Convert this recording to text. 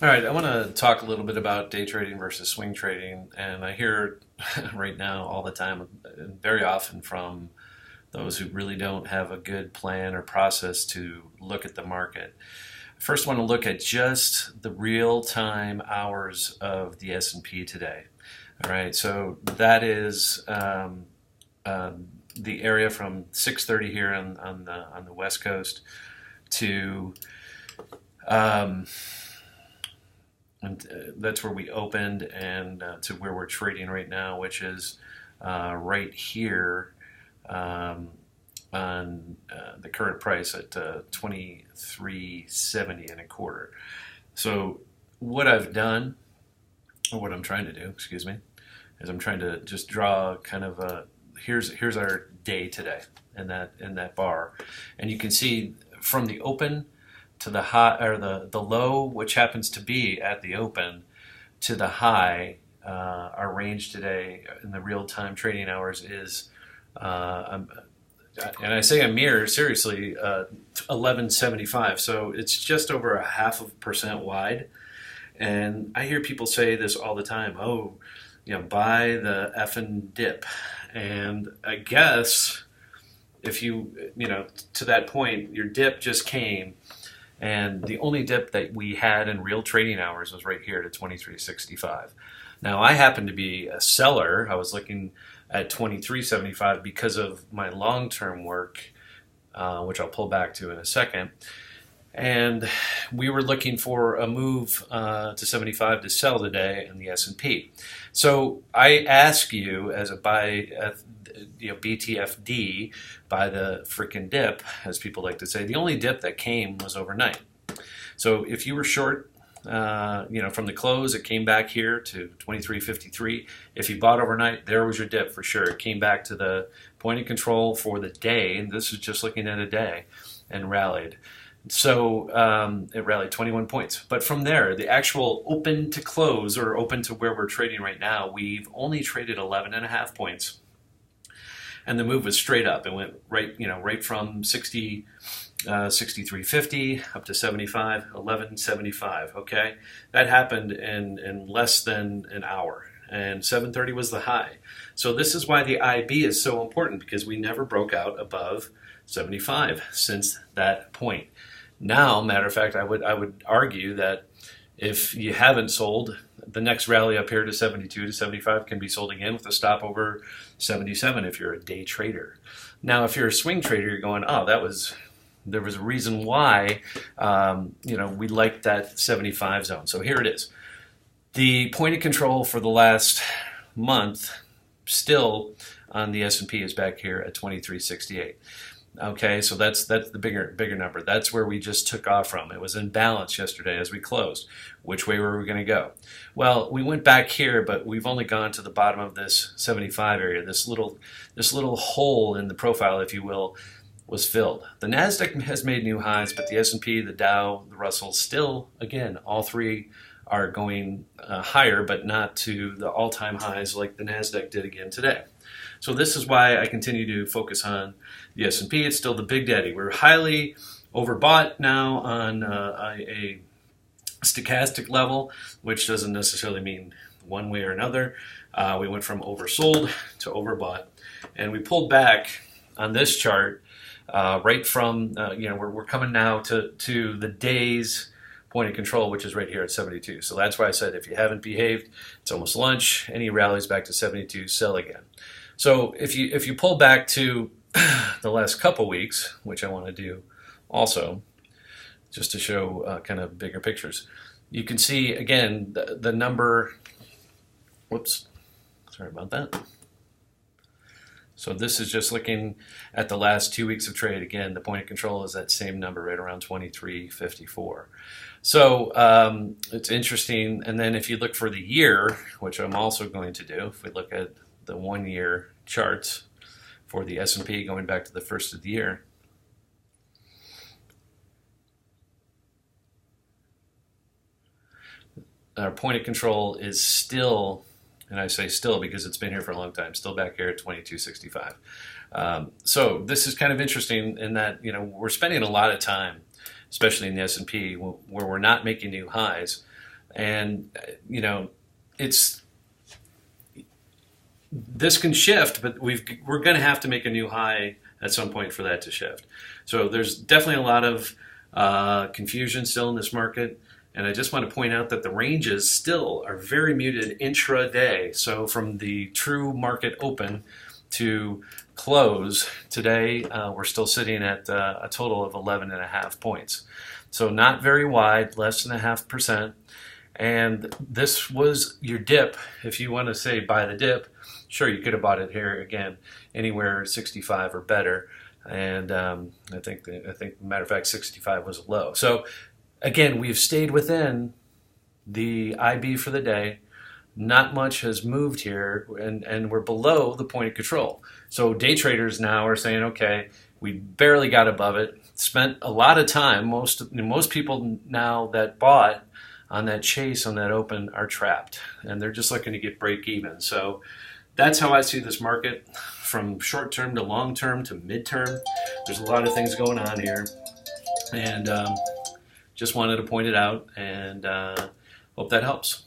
All right, I want to talk a little bit about day trading versus swing trading, and I hear right now all the time, and very often from those who really don't have a good plan or process to look at the market. First, I want to look at just the real-time hours of the S&P today. All right, so that is the area from 6:30 here on the West Coast to um, and that's where we opened and to where we're trading right now, which is right here um, on the current price at 23.70 and a quarter. So what I've done, or what I'm trying to do, excuse me, is I'm trying to just draw kind of a here's our day today in that bar, and you can see from the open to the high or the low, which happens to be at the open, to the high. Our range today in the real time trading hours is, and I say a mere seriously, 1175. So it's just over a half of a percent wide. And I hear people say this all the time. Oh, buy the effing dip. And I guess if to that point, your dip just came, and the only dip that we had in real trading hours was right here to 23.65. Now, I happen to be a seller. I was looking at 23.75 because of my long term work, which I'll pull back to in a second. And we were looking for a move to 75 to sell today in the S&P. So I ask you, as a buy, BTFD, buy the freaking dip, as people like to say. The only dip that came was overnight. So if you were short, from the close, it came back here to 23.53. If you bought overnight, there was your dip for sure. It came back to the point of control for the day, and this is just looking at a day, and rallied. So it rallied 21 points. But from there, the actual open to close, or open to where we're trading right now, we've only traded 11 and a half points. And the move was straight up. It went right from 63.50 up to 75, 11.75. Okay, that happened in less than an hour, and 7:30 was the high. So this is why the IB is so important, because we never broke out above 75 since that point. Now, matter of fact, I would argue that if you haven't sold, the next rally up here to 72 to 75 can be sold again with a stop over 77 if you're a day trader. Now, if you're a swing trader, you're going, oh, there was a reason why we liked that 75 zone. So here it is. The point of control for the last month still on the S&P is back here at 23.68. Okay, so that's the bigger number. That's where we just took off from. It was in balance yesterday as we closed. Which way were we going to go? Well, we went back here, but we've only gone to the bottom of this 75 area. This little hole in the profile, if you will, was filled. The Nasdaq has made new highs, but the S&P, the Dow, the Russell, still, again, all three are going higher, but not to the all-time highs like the Nasdaq did again today. So this is why I continue to focus on the S&P. It's still the big daddy. We're highly overbought now on a stochastic level, which doesn't necessarily mean one way or another. We went from oversold to overbought, and we pulled back on this chart right from we're coming now to the day's point of control, which is right here at 72. So that's why I said if you haven't behaved, it's almost lunch. Any rallies back to 72, sell again. So if you pull back to the last couple weeks, which I want to do also, just to show kind of bigger pictures, you can see again the number. Whoops, sorry about that. So this is just looking at the last 2 weeks of trade. Again, the point of control is that same number right around 23.54. So it's interesting. And then if you look for the year, which I'm also going to do, if we look at the 1 year charts for the S&P going back to the first of the year, our point of control is still, and I say still because it's been here for a long time, still back here at 22.65. So this is kind of interesting in that we're spending a lot of time, especially in the S&P, where we're not making new highs. And it's this can shift, but we're going to have to make a new high at some point for that to shift. So there's definitely a lot of confusion still in this market. And I just want to point out that the ranges still are very muted intraday. So from the true market open to close today, we're still sitting at a total of 11.5 points. So not very wide, less than 0.5%. And this was your dip. If you want to say buy the dip, sure, you could have bought it here again, anywhere 65 or better. And I think, matter of fact, 65 was a low. So again, we've stayed within the IB for the day. Not much has moved here, and we're below the point of control. So day traders now are saying, okay, we barely got above it. Spent a lot of time. Most people now that bought on that chase on that open are trapped, and they're just looking to get break even. So that's how I see this market, from short term to long term to midterm. There's a lot of things going on here, and just wanted to point it out, and hope that helps.